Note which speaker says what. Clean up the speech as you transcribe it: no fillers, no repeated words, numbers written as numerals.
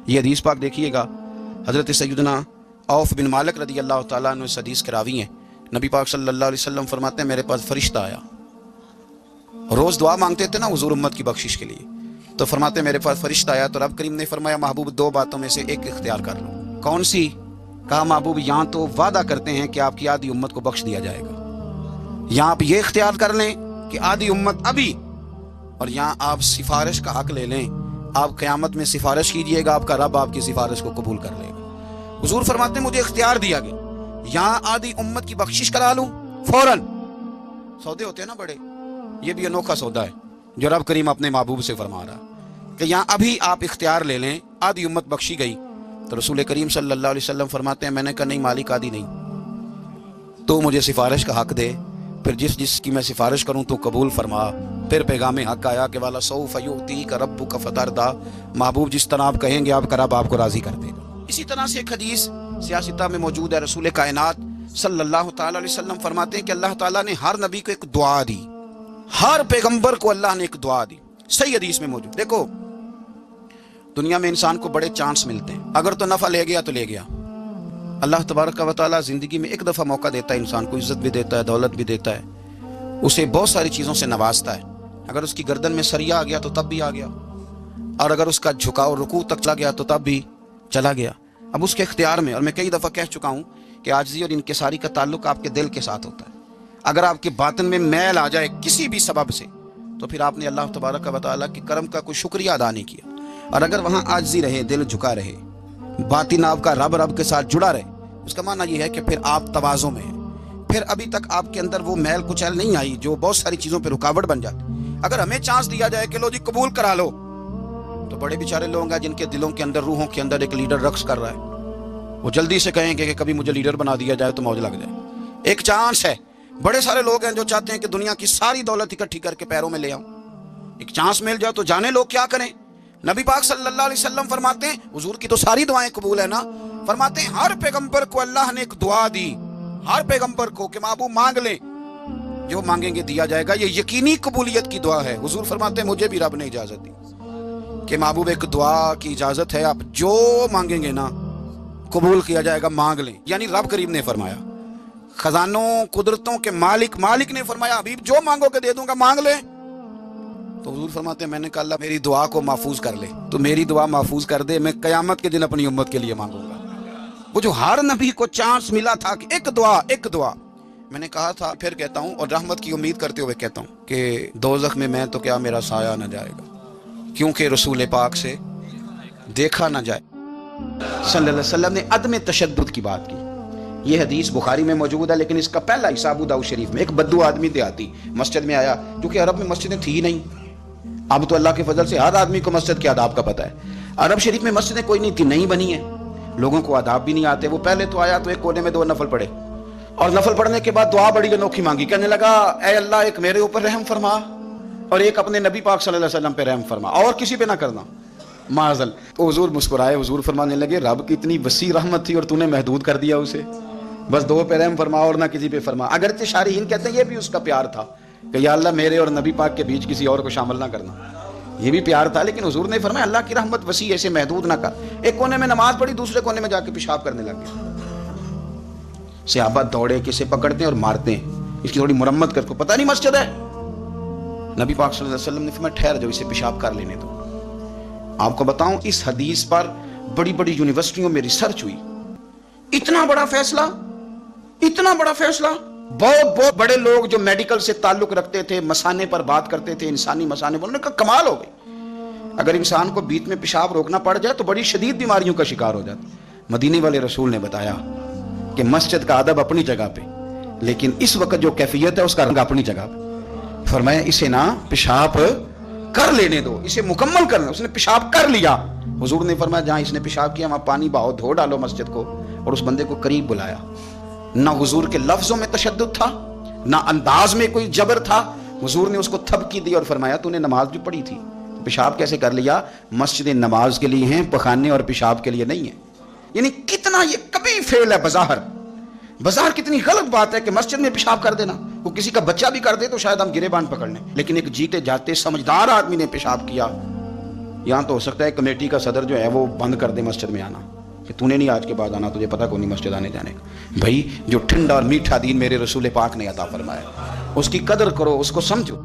Speaker 1: یہ حدیث پاک دیکھیے گا، حضرت سیدنا عوف بن مالک رضی اللہ تعالیٰ عنہ اس حدیث کے راوی ہیں۔ نبی پاک صلی اللہ علیہ وسلم فرماتے ہیں میرے پاس فرشتہ آیا، روز دعا مانگتے تھے نا حضور امت کی بخشش کے لیے، تو فرماتے ہیں میرے پاس فرشتہ آیا تو رب کریم نے فرمایا محبوب دو باتوں میں سے ایک اختیار کر لو۔ کون سی؟ کہا محبوب یہاں تو وعدہ کرتے ہیں کہ آپ کی آدھی امت کو بخش دیا جائے گا، یہاں آپ یہ اختیار کر لیں کہ آدھی امت ابھی، اور یہاں آپ سفارش کا حق لے لیں، آپ قیامت میں سفارش کیجئے گا، آپ کا رب آپ کی سفارش کو قبول کر لے گا۔ حضور فرماتے ہیں مجھے اختیار دیا گیا، یہاں آدھی امت کی بخشش کرا لوں فوراً۔ سودے ہوتے ہیں نا بڑے، یہ بھی انوکھا سودا ہے جو رب کریم اپنے محبوب سے فرما رہا کہ یہاں ابھی آپ اختیار لے لیں، آدھی امت بخشی گئی۔ تو رسول کریم صلی اللہ علیہ وسلم فرماتے ہیں میں نے کہا نہیں مالک آدھی نہیں، تو مجھے سفارش کا حق دے، پھر جس کی میں سفارش کروں تو قبول فرما۔ پھر پیغام حق آیا کہ والا سوف یؤتیک ربک فترضی، محبوب جس طرح آپ کہیں گے آپ کا رب آپ کو راضی کر دے گا۔ اسی طرح سے ایک حدیث سیاستہ میں موجود ہے، رسول کائنات صلی اللہ تعالی علیہ وسلم فرماتے ہیں کہ اللہ تعالیٰ نے ہر نبی کو ایک دعا دی، ہر پیغمبر کو اللہ نے ایک دعا دی، صحیح حدیث میں موجود۔ دیکھو دنیا میں انسان کو بڑے چانس ملتے ہیں، اگر تو نفع لے گیا تو لے گیا۔ اللہ تبارک و تعالیٰ زندگی میں ایک دفعہ موقع دیتا ہے، انسان کو عزت بھی دیتا ہے، دولت بھی دیتا ہے، اسے بہت ساری چیزوں سے نوازتا ہے۔ اگر اس کی گردن میں سریا آ گیا تو تب بھی آ گیا، اور اگر اس کا جھکاؤ رکوع تک چلا گیا تو تب بھی چلا گیا۔ اب اس کے اختیار میں، اور میں کئی دفعہ کہہ چکا ہوں کہ عاجزی اور انکساری کا تعلق آپ کے دل کے ساتھ ہوتا ہے۔ اگر آپ کے باطن میں میل آ جائے کسی بھی سبب سے تو پھر آپ نے اللہ تبارک و تعالیٰ کے کرم کا کوئی شکریہ ادا نہیں کیا، اور اگر وہاں عاجزی رہے، دل جھکا رہے، باطن آپ کا رب کے ساتھ جڑا رہے، اس کا معنی یہ ہے کہ پھر آپ تواضع میں ہیں، پھر ابھی تک آپ کے اندر وہ میل کچیل نہیں آئی جو بہت ساری چیزوں پہ رکاوٹ بن جاتی۔ اگر ہمیں چانس دیا جائے کہ لو جی قبول کرا لو، تو بڑے بیچارے لوگ ہیں جن کے دلوں کے اندر، روحوں کے اندر ایک لیڈر رقص کر رہا ہے، وہ جلدی سے کہیں گے کہ کبھی مجھے لیڈر بنا دیا جائے تو موج لگ جائے۔ ایک چانس ہے، بڑے سارے لوگ ہیں جو چاہتے ہیں کہ دنیا کی ساری دولت اکٹھی کر کے پیروں میں لے آؤں، ایک چانس مل جائے تو جانے لوگ کیا کریں۔ نبی پاک صلی اللہ علیہ وسلم فرماتے ہیں، حضور کی تو ساری دعائیں قبول ہے نا، فرماتے ہیں ہر پیغمبر کو اللہ نے ایک دعا دی، ہر پیغمبر کو کہ محبوب مانگ لیں، جو مانگیں گے دیا جائے گا۔ یہ یقینی قبولیت کی دعا ہے۔ حضور فرماتے ہیں مجھے بھی رب نے اجازت دی کہ محبوب ایک دعا کی اجازت ہے، آپ جو مانگیں گے نا قبول کیا جائے گا، مانگ لیں۔ یعنی رب کریم نے فرمایا، خزانوں قدرتوں کے مالک نے فرمایا حبیب جو مانگو کہ دے دوں گا، مانگ لیں۔ تو حضور فرماتے ہیں میں نے کہا اللہ میری دعا کو محفوظ کر لے، تو میری دعا محفوظ کر دے، میں قیامت کے دن اپنی امت کے لیے مانگوں گا۔ وہ جو ہر نبی کو چانس ملا تھا کہ ایک دعا، میں نے کہا تھا، پھر کہتا ہوں اور رحمت کی امید کرتے ہوئے کہتا ہوں کہ دوزخ میں تو کیا میرا سایہ نہ جائے گا، کیونکہ رسول پاک سے دیکھا نہ جائے۔ صلی اللہ علیہ وسلم نے عدم تشدد کی بات کی۔ یہ حدیث بخاری میں موجود ہے، لیکن اس کا پہلا حصہ ابو داؤد شریف میں۔ ایک بدو آدمی دیہاتی مسجد میں آیا، کیونکہ عرب میں مسجدیں تھی ہی نہیں، اب تو اللہ کے فضل سے ہر آدمی کو مسجد کے آداب کا پتہ ہے۔ عرب شریف میں مسجدیں کوئی نہیں تھی، نہیں بنی ہیں، لوگوں کو آداب بھی نہیں آتے۔ وہ پہلے تو آیا تو ایک کونے میں 2 نفل پڑھے، اور نفل پڑھنے کے بعد دعا بڑی انوکھی مانگی، کہنے لگا اے اللہ ایک میرے اوپر رحم فرما اور ایک اپنے نبی پاک صلی اللہ علیہ وسلم پہ رحم فرما، اور کسی پہ نہ کرنا معاذل۔ تو حضور مسکرائے، حضور فرمانے لگے رب کی اتنی وسیع رحمت تھی اور تو نے محدود کر دیا اسے، بس 2 پہ رحم فرما اور نہ کسی پہ فرما۔ اگرچہ شارحین کہتے ہیں یہ بھی اس کا پیار تھا کہ یا اللہ میرے اور نبی پاک کے بیچ کسی اور کو شامل نہ کرنا، یہ بھی پیار تھا، لیکن حضور نے فرمایا اللہ کی رحمت وسیع ہے، اسے محدود نہ کر۔ ایک کونے میں نماز پڑھی، دوسرے کونے میں جا کے پیشاب کرنے لگ گئے۔ صحابہ دوڑے، کسے پکڑتے ہیں اور مارتے ہیں، اس کی تھوڑی مرمت کر، کو پتہ نہیں مسجد ہے۔ نبی پاک صلی اللہ علیہ وسلم نے فرمایا ٹھہر جو اسے پیشاب کر لینے دو۔ آپ کو بتاؤں اس حدیث پر بڑی بڑی یونیورسٹیوں میں ریسرچ ہوئی، اتنا بڑا فیصلہ، بہت بڑے لوگ جو میڈیکل سے تعلق رکھتے تھے، مسانے پر بات کرتے تھے، انسانی مسانے پر، انہوں نے کہا کمال ہو گئی، اگر انسان کو بیچ میں پیشاب روکنا پڑ جائے تو بڑی شدید بیماریوں کا شکار ہو جاتا۔ مدینے والے رسول نے بتایا کہ مسجد کا ادب اپنی جگہ پہ، لیکن اس وقت جو کیفیت ہے اس کا رنگ اپنی جگہ پہ۔ فرمایا اسے نہ پیشاب کر لینے دو، اسے مکمل کرنا۔ اس نے پیشاب کر لیا، حضور نے فرمایا جہاں اس نے پیشاب کیا وہاں پانی بہاؤ، دھو ڈالو مسجد کو، اور اس بندے کو قریب بلایا۔ نہ حضور کے لفظوں میں تشدد تھا، نہ انداز میں کوئی جبر تھا، حضور نے اس کو تھپکی دی اور فرمایا تو نے نماز بھی پڑھی تھی، پیشاب کیسے کر لیا؟ مسجد نماز کے لیے ہیں، پخانے اور پیشاب کے لیے نہیں ہے۔ یعنی کتنا یہ کبھی فعل ہے بظاہر کتنی غلط بات ہے کہ مسجد میں پیشاب کر دینا، وہ کسی کا بچہ بھی کر دے تو شاید ہم گرے بان پکڑ لیں، لیکن ایک جیتے جاتے سمجھدار آدمی نے پیشاب کیا، یہاں تو ہو سکتا ہے کمیٹی کا صدر جو ہے وہ بند کر دے مسجد میں آنا کہ تو نے نہیں آج کے بعد آنا, تجھے پتہ کو نہیں مسجد آنے جانے کا. بھائی جو ٹھنڈا اور میٹھا دین میرے رسول پاک نے عطا فرمایا اس کی قدر کرو, اس کو سمجھو.